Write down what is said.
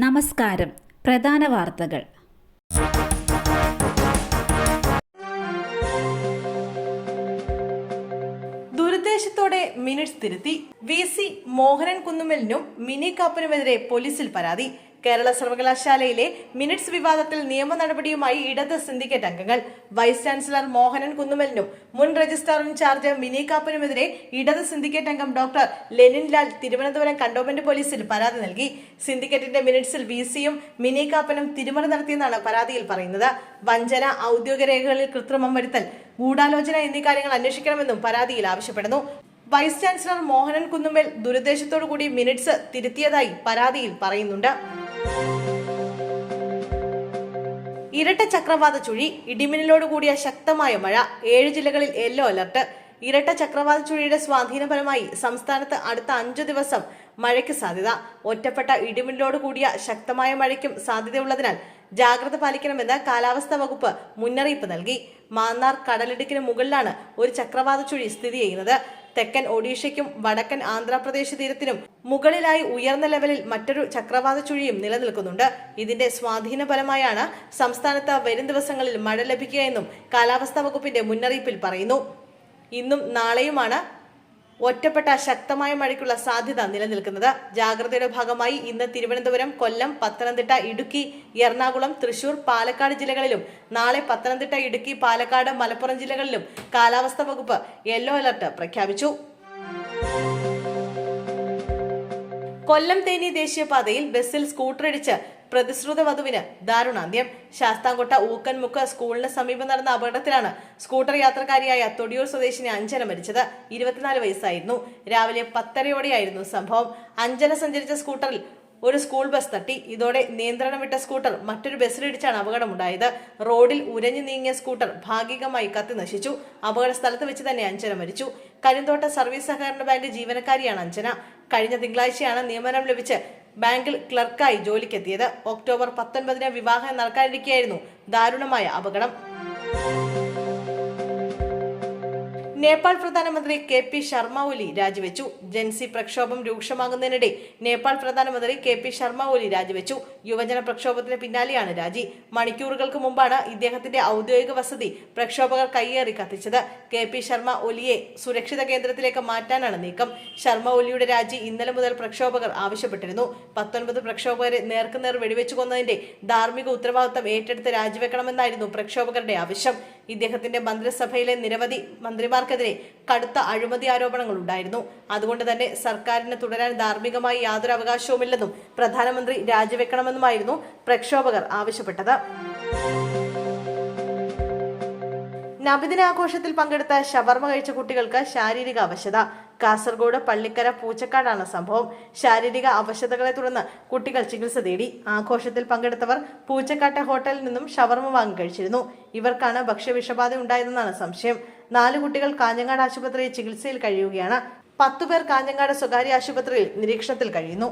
നമസ്കാരം. പ്രധാന വാർത്തകൾ. ദുരുദ്ദേശത്തോടെ മിനിറ്റ്സ് തിരുത്തി VC മോഹനൻ കുന്നുമ്മലിനും മിനി കാപ്പനുമെതിരെ പോലീസിൽ പരാതി. കേരള സർവകലാശാലയിലെ മിനിറ്റ്സ് വിവാദത്തിൽ നിയമ നടപടിയുമായി ഇടത് സിൻഡിക്കേറ്റ് അംഗങ്ങൾ. വൈസ് ചാൻസലർ മോഹനൻ കുന്നുമ്മലിനും മുൻ രജിസ്ട്രാർ ഇൻചാർജ് മിനി കാപ്പനുമെതിരെ ഇടത് സിൻഡിക്കേറ്റ് അംഗം doctor Lenin Lal Thiruvananthapuram cantonment പോലീസിൽ പരാതി നൽകി. സിൻഡിക്കേറ്റിന്റെ മിനിറ്റ്സിൽ VCയും മിനി കാപ്പനും തിരിമറി നടത്തിയെന്നാണ് പരാതിയിൽ പറയുന്നത്. വഞ്ചന, ഔദ്യോഗിക രേഖകളിൽ കൃത്രിമം വരുത്തൽ, ഗൂഢാലോചന എന്നീ കാര്യങ്ങൾ അന്വേഷിക്കണമെന്നും പരാതിയിൽ ആവശ്യപ്പെടുന്നു. വൈസ് ചാൻസലർ മോഹനൻ കുന്നുമ്മൽ ദുരുദ്ദേശത്തോടുകൂടി മിനിറ്റ്സ് തിരുത്തിയതായി പരാതിയിൽ പറയുന്നുണ്ട്. ഇരട്ട ചക്രവാത ചുഴി, ഇടിമിന്നലോടുകൂടിയ ശക്തമായ മഴ, 7 ജില്ലകളിൽ യെല്ലോ അലർട്ട്. ഇരട്ട ചക്രവാത ചുഴിയുടെ സ്വാധീന ഫലമായി സംസ്ഥാനത്ത് അടുത്ത 5 ദിവസം മഴയ്ക്ക് സാധ്യത. ഒറ്റപ്പെട്ട ഇടിമിന്നലോട് കൂടിയ ശക്തമായ മഴയ്ക്കും സാധ്യതയുള്ളതിനാൽ ജാഗ്രത പാലിക്കണമെന്ന് കാലാവസ്ഥാ വകുപ്പ് മുന്നറിയിപ്പ് നൽകി. മാന്നാർ കടലിടുക്കിന് മുകളിലാണ് ഒരു ചക്രവാത ചുഴി സ്ഥിതി ചെയ്യുന്നത്. തെക്കൻ ഒഡീഷയ്ക്കും വടക്കൻ ആന്ധ്രാപ്രദേശ് തീരത്തിനും മുകളിലായി ഉയർന്ന ലെവലിൽ മറ്റൊരു ചക്രവാത ചുഴിയും നിലനിൽക്കുന്നുണ്ട്. ഇതിന്റെ സ്വാധീന ഫലമായാണ് സംസ്ഥാനത്ത് വരും ദിവസങ്ങളിൽ മഴ ലഭിക്കുകയെന്നും കാലാവസ്ഥാ വകുപ്പിന്റെ മുന്നറിയിപ്പിൽ പറയുന്നു. ഇന്നും നാളെയുമാണ് ഒറ്റപ്പെട്ട ശക്തമായ മഴയ്ക്കുള്ള സാധ്യത നിലനിൽക്കുന്നത്. ജാഗ്രതയുടെ ഭാഗമായി ഇന്ന് തിരുവനന്തപുരം, കൊല്ലം, പത്തനംതിട്ട, ഇടുക്കി, എറണാകുളം, തൃശൂർ, പാലക്കാട് ജില്ലകളിലും നാളെ പത്തനംതിട്ട, ഇടുക്കി, പാലക്കാട്, മലപ്പുറം ജില്ലകളിലും കാലാവസ്ഥാ വകുപ്പ് യെല്ലോ അലർട്ട് പ്രഖ്യാപിച്ചു. കൊല്ലം തേനി ദേശീയപാതയിൽ ബസ്സിൽ സ്കൂട്ടറിടിച്ച് പ്രതിശ്രുത വധുവിന് ദാരുണാന്ത്യം. ശാസ്താംകോട്ട ഊക്കൻമുക്ക് സ്കൂളിന് സമീപം നടന്ന അപകടത്തിലാണ് സ്കൂട്ടർ യാത്രക്കാരിയായ തൊടിയൂർ സ്വദേശിനി അഞ്ജന മരിച്ചത്. 24 വയസ്സായിരുന്നു. രാവിലെ 10:30യോടെയായിരുന്നു സംഭവം. അഞ്ജന സഞ്ചരിച്ച സ്കൂട്ടറിൽ ഒരു സ്കൂൾ ബസ് തട്ടി. ഇതോടെ നിയന്ത്രണം വിട്ട സ്കൂട്ടർ മറ്റൊരു ബസ്സിലിടിച്ചാണ് അപകടമുണ്ടായത്. റോഡിൽ ഉരഞ്ഞു നീങ്ങിയ സ്കൂട്ടർ ഭാഗികമായി കത്തി നശിച്ചു. അപകട സ്ഥലത്ത് വെച്ച് തന്നെ അഞ്ജന മരിച്ചു. കരിന്തോട്ട സർവീസ് സഹകരണ ബാങ്ക് ജീവനക്കാരിയാണ് അഞ്ജന. കഴിഞ്ഞ തിങ്കളാഴ്ചയാണ് നിയമനം ലഭിച്ച് ബാങ്കിൽ ക്ലർക്കായി ജോലിക്കെത്തിയത്. ഒക്ടോബർ 19-ന് വിവാഹം നടക്കാനിരിക്കെയായിരുന്നു ദാരുണമായ അപകടം. നേപ്പാൾ പ്രധാനമന്ത്രി KP ശർമ്മ ഒലി രാജിവെച്ചു. ജൻസി പ്രക്ഷോഭം രൂക്ഷമാകുന്നതിനിടെ നേപ്പാൾ പ്രധാനമന്ത്രി KP ശർമ്മ ഒലി രാജിവെച്ചു. യുവജന പ്രക്ഷോഭത്തിന് പിന്നാലെയാണ് രാജി. മണിക്കൂറുകൾക്ക് മുമ്പാണ് ഇദ്ദേഹത്തിന്റെ ഔദ്യോഗിക വസതി പ്രക്ഷോഭകർ കയ്യേറി കത്തിച്ചത്. KP ശർമ്മ ഒലിയെ സുരക്ഷിത കേന്ദ്രത്തിലേക്ക് മാറ്റാനാണ് നീക്കം. ശർമ്മ ഒലിയുടെ രാജി ഇന്നലെ മുതൽ പ്രക്ഷോഭകർ ആവശ്യപ്പെട്ടിരുന്നു. 19 പ്രക്ഷോഭകരെ നേർക്കുനേർ വെടിവെച്ചു കൊന്നതിന്റെ ധാർമ്മിക ഉത്തരവാദിത്തം ഏറ്റെടുത്ത് രാജിവെക്കണമെന്നായിരുന്നു പ്രക്ഷോഭകരുടെ ആവശ്യം. ഇദ്ദേഹത്തിന്റെ മന്ത്രിസഭയിലെ നിരവധി മന്ത്രിമാർക്കെതിരെ കടുത്ത അഴിമതി ആരോപണങ്ങൾ ഉണ്ടായിരുന്നു. അതുകൊണ്ട് തന്നെ സർക്കാരിന് തുടരാൻ ധാർമ്മികമായി യാതൊരു അവകാശവുമില്ലെന്നും പ്രധാനമന്ത്രി രാജിവെക്കണമെന്നുമായിരുന്നു പ്രക്ഷോഭകർ ആവശ്യപ്പെട്ടത്. നബിദിനാഘോഷത്തിൽ പങ്കെടുത്ത ഷവർമ കഴിച്ച കുട്ടികൾക്ക് ശാരീരിക അവശത. കാസർഗോഡ് പള്ളിക്കര പൂച്ചക്കാടാണ് സംഭവം. ശാരീരിക അവശതകളെ തുടർന്ന് കുട്ടികൾ ചികിത്സ തേടി. ആഘോഷത്തിൽ പങ്കെടുത്തവർ പൂച്ചക്കാട്ടെ ഹോട്ടലിൽ നിന്നും ഷവർമ വാങ്ങി കഴിച്ചിരുന്നു. ഇവർക്കാണ് ഭക്ഷ്യവിഷബാധ ഉണ്ടായതെന്നാണ് സംശയം. 4 കുട്ടികൾ കാഞ്ഞങ്ങാട് ആശുപത്രിയിൽ ചികിത്സയിൽ കഴിയുകയാണ്. 10 പേർ കാഞ്ഞങ്ങാട് സ്വകാര്യ ആശുപത്രിയിൽ നിരീക്ഷണത്തിൽ കഴിയുന്നു.